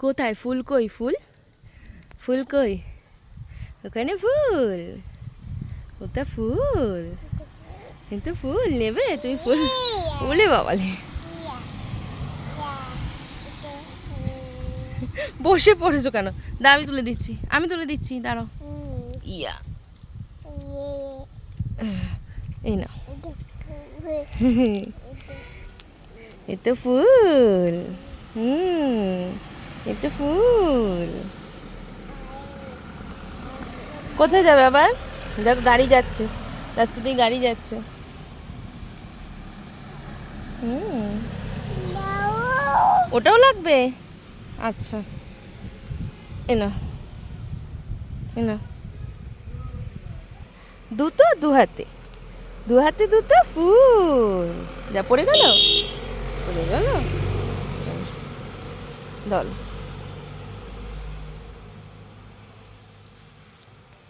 কোথায় ফুল? কই ফুল? ফুল কই? ওখানে ফুল, ওটা ফুল, কিন্তু ফুল নেবে তুমি? ফুল বলে বাবালে বসে পড়েছো কেন? আমি তুলে দিচ্ছি, আমি তুলে দিচ্ছি, দাঁড়াও। ইয়া এই না, এটা ফুল। এটা ফুল। কোথায় যাবে আবার? দেখ গাড়ি যাচ্ছে, রাস্তা দিয়ে গাড়ি যাচ্ছে। ওটাও লাগবে? আচ্ছা এনা, এনা দুটো, দু হাতে, দু হাতে দুটো ফুল। যা পড়ে গেল, পড়ে গেল, দল।